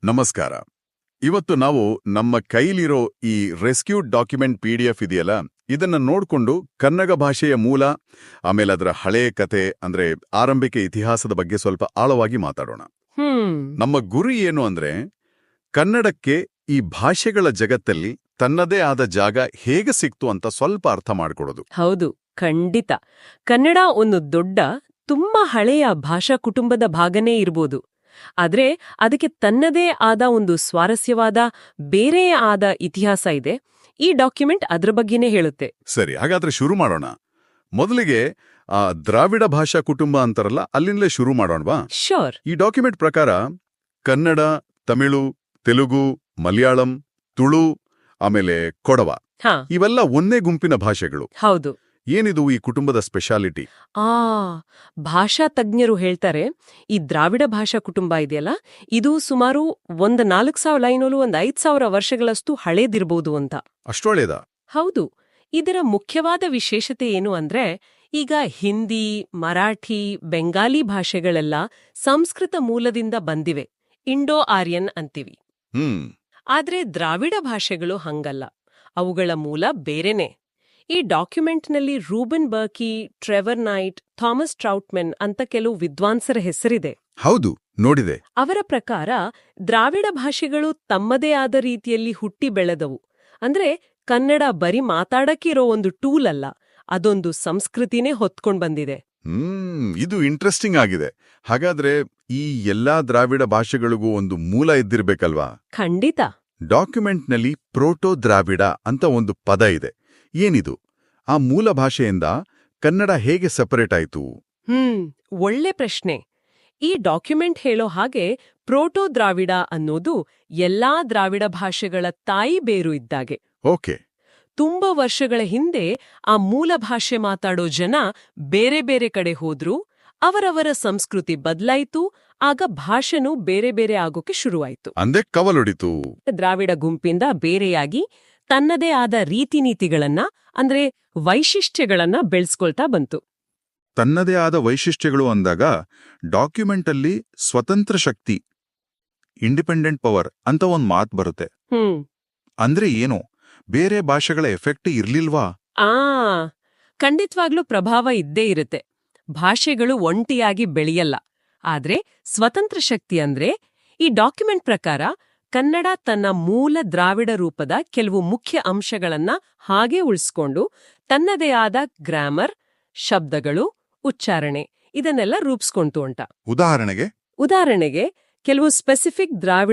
ನಮಸ್ಕಾರ. ಇವತ್ತು ನಾವು ನಮ್ಮ ಕೈಲಿರೋ ಈ ರೆಸ್ಕ್ಯೂಡ್ ಡಾಕ್ಯುಮೆಂಟ್ PDF ಇದೆಯಲ್ಲ, ಇದನ್ನ ನೋಡ್ಕೊಂಡು ಕನ್ನಡ ಭಾಷೆಯ ಮೂಲ, ಆಮೇಲೆ ಅದರ ಹಳೆ ಕತೆ ಅಂದ್ರೆ ಆರಂಭಿಕ ಇತಿಹಾಸದ ಬಗ್ಗೆ ಸ್ವಲ್ಪ ಆಳವಾಗಿ ಮಾತಾಡೋಣ. ನಮ್ಮ ಗುರಿ ಏನು ಅಂದ್ರೆ ಕನ್ನಡಕ್ಕೆ ಈ ಭಾಷೆಗಳ ಜಗತ್ತಲ್ಲಿ ತನ್ನದೇ ಆದ ಜಾಗ ಹೇಗೆ ಸಿಕ್ತು ಅಂತ ಸ್ವಲ್ಪ ಅರ್ಥ ಮಾಡ್ಕೊಡೋದು. ಹೌದು, ಖಂಡಿತ. ಕನ್ನಡ ಒಂದು ದೊಡ್ಡ, ತುಂಬಾ ಹಳೆಯ ಭಾಷಾ ಕುಟುಂಬದ ಭಾಗನೇ ಇರ್ಬೋದು. ಆದ್ರೆ ಅದಕ್ಕೆ ತನ್ನದೇ ಆದ ಒಂದು ಸ್ವಾರಸ್ಯವಾದ, ಬೇರೆಯೇ ಆದ ಇತಿಹಾಸ ಇದೆ. ಈ ಡಾಕ್ಯುಮೆಂಟ್ ಅದ್ರ ಬಗ್ಗೆನೇ ಹೇಳುತ್ತೆ. ಸರಿ, ಹಾಗಾದ್ರೆ ಶುರು ಮಾಡೋಣ. ಮೊದಲಿಗೆ ದ್ರಾವಿಡ ಭಾಷಾ ಕುಟುಂಬ ಅಂತಾರಲ್ಲ, ಅಲ್ಲಿಂದಲೇ ಶುರು ಮಾಡೋಣವಾ? ಶೋರ್. ಈ ಡಾಕ್ಯುಮೆಂಟ್ ಪ್ರಕಾರ ಕನ್ನಡ, ತಮಿಳು, ತೆಲುಗು, ಮಲಯಾಳಂ, ತುಳು, ಆಮೇಲೆ ಕೊಡವ ಇವೆಲ್ಲ ಒಂದೇ ಗುಂಪಿನ ಭಾಷೆಗಳು. ಹೌದು. ಏನಿದು ಈ ಕುಟುಂಬದ ಸ್ಪೆಷಾಲಿಟಿ? ಭಾಷಾ ತಜ್ಞರು ಹೇಳ್ತಾರೆ, ಈ ದ್ರಾವಿಡ ಭಾಷಾ ಕುಟುಂಬ ಇದೆಯಲ್ಲ, ಇದು ಸುಮಾರು 4,500 5,000 ವರ್ಷಗಳಷ್ಟು ಹಳೇದಿರ್ಬೋದು ಅಂತ. ಅಷ್ಟೊಳ್ಳೇದಾ? ಹೌದು. ಇದರ ಮುಖ್ಯವಾದ ವಿಶೇಷತೆ ಏನು ಅಂದ್ರೆ, ಈಗ ಹಿಂದಿ, ಮರಾಠಿ, ಬೆಂಗಾಲಿ ಭಾಷೆಗಳೆಲ್ಲ ಸಂಸ್ಕೃತ ಮೂಲದಿಂದ ಬಂದಿವೆ, ಇಂಡೋ ಆರ್ಯನ್ ಅಂತೀವಿ. ಆದ್ರೆ ದ್ರಾವಿಡ ಭಾಷೆಗಳು ಹಂಗಲ್ಲ, ಅವುಗಳ ಮೂಲ ಬೇರೆನೆ. ಈ ಡಾಕ್ಯುಮೆಂಟ್ನಲ್ಲಿ ರೂಬನ್ ಬರ್ಕಿ, ಟ್ರೆವರ್ ನೈಟ್, ಥಾಮಸ್ ಟ್ರೌಟ್ಮೆನ್ ಅಂತ ಕೆಲವು ವಿದ್ವಾಂಸರ ಹೆಸರಿದೆ. ಹೌದು, ನೋಡಿದೆ. ಅವರ ಪ್ರಕಾರ ದ್ರಾವಿಡ ಭಾಷೆಗಳು ತಮ್ಮದೇ ಆದ ರೀತಿಯಲ್ಲಿ ಹುಟ್ಟಿ ಬೆಳೆದವು. ಅಂದ್ರೆ ಕನ್ನಡ ಬರೀ ಮಾತಾಡಕ್ಕಿರೋ ಒಂದು ಟೂಲ್ ಅಲ್ಲ, ಅದೊಂದು ಸಂಸ್ಕೃತಿನೇ ಹೊತ್ಕೊಂಡ್ ಬಂದಿದೆ. ಇದು ಇಂಟ್ರೆಸ್ಟಿಂಗ್ ಆಗಿದೆ. ಹಾಗಾದ್ರೆ ಈ ಎಲ್ಲಾ ದ್ರಾವಿಡ ಭಾಷೆಗಳಿಗೂ ಒಂದು ಮೂಲ ಇದ್ದಿರ್ಬೇಕಲ್ವಾ? ಖಂಡಿತ. ಡಾಕ್ಯುಮೆಂಟ್ನಲ್ಲಿ ಪ್ರೋಟೋ ದ್ರಾವಿಡ ಅಂತ ಒಂದು ಪದ ಇದೆ. ಏನಿದು? ಆ ಮೂಲ ಭಾಷೆಯಿಂದ ಕನ್ನಡ ಹೇಗೆ ಸಪರೇಟ್ ಆಯ್ತು? ಒಳ್ಳೆ ಪ್ರಶ್ನೆ. ಈ ಡಾಕ್ಯುಮೆಂಟ್ ಹೇಳೋ ಹಾಗೆ ಪ್ರೋಟೋ ದ್ರಾವಿಡ ಅನ್ನೋದು ಎಲ್ಲಾ ದ್ರಾವಿಡ ಭಾಷೆಗಳ ತಾಯಿ ಬೇರು ಇದ್ದಾಗೆ. ಓಕೆ. ತುಂಬಾ ವರ್ಷಗಳ ಹಿಂದೆ ಆ ಮೂಲ ಭಾಷೆ ಮಾತಾಡೋ ಜನ ಬೇರೆ ಬೇರೆ ಕಡೆ ಹೋದ್ರು, ಅವರವರ ಸಂಸ್ಕೃತಿ ಬದಲಾಯಿತು, ಆಗ ಭಾಷೆನೂ ಬೇರೆ ಬೇರೆ ಆಗೋಕೆ ಶುರುವಾಯ್ತು. ಅಂದೇ ಕವಲೊಡಿತು. ದ್ರಾವಿಡ ಗುಂಪಿಂದ ಬೇರೆಯಾಗಿ ತನ್ನದೇ ಆದ ರೀತಿ ನೀತಿಗಳನ್ನ, ಅಂದ್ರೆ ವೈಶಿಷ್ಟ್ಯಗಳನ್ನ ಬೆಳೆಸ್ಕೊಳ್ತಾ ಬಂತು. ತನ್ನದೇ ಆದ ವೈಶಿಷ್ಟ್ಯಗಳು ಅಂದಾಗ ಡಾಕ್ಯುಮೆಂಟಲ್ಲಿ ಸ್ವತಂತ್ರ ಶಕ್ತಿ, ಇಂಡಿಪೆಂಡೆಂಟ್ ಪವರ್ ಅಂತ ಒಂದ್ ಮಾತು ಬರುತ್ತೆ. ಅಂದ್ರೆ ಏನು? ಬೇರೆ ಭಾಷೆಗಳ ಎಫೆಕ್ಟ್ ಇರ್ಲಿಲ್ವಾ? ಖಂಡಿತವಾಗ್ಲೂ ಪ್ರಭಾವ ಇದ್ದೇ ಇರುತ್ತೆ. ಭಾಷೆಗಳು ಒಂಟಿಯಾಗಿ ಬೆಳೆಯಲ್ಲ. ಆದ್ರೆ ಸ್ವತಂತ್ರ ಶಕ್ತಿ ಅಂದ್ರೆ, ಈ ಡಾಕ್ಯುಮೆಂಟ್ ಪ್ರಕಾರ ಕನ್ನಡ ತನ್ನ ಮೂಲ ದ್ರಾವಿಡ ರೂಪದ ಕೆಲವು ಮುಖ್ಯ ಅಂಶಗಳನ್ನ ಹಾಗೆ ಉಳಿಸ್ಕೊಂಡು ತನ್ನದೇ ಆದ ಗ್ರಾಮರ್, ಶಬ್ದಗಳು, ಉಚ್ಚಾರಣೆ ಇದನ್ನೆಲ್ಲ ರೂಪಿಸ್ಕೊಂತು ಅಂತ. ಉದಾಹರಣೆಗೆ ಕೆಲವು ಸ್ಪೆಸಿಫಿಕ್ ದ್ರಾವಿಡ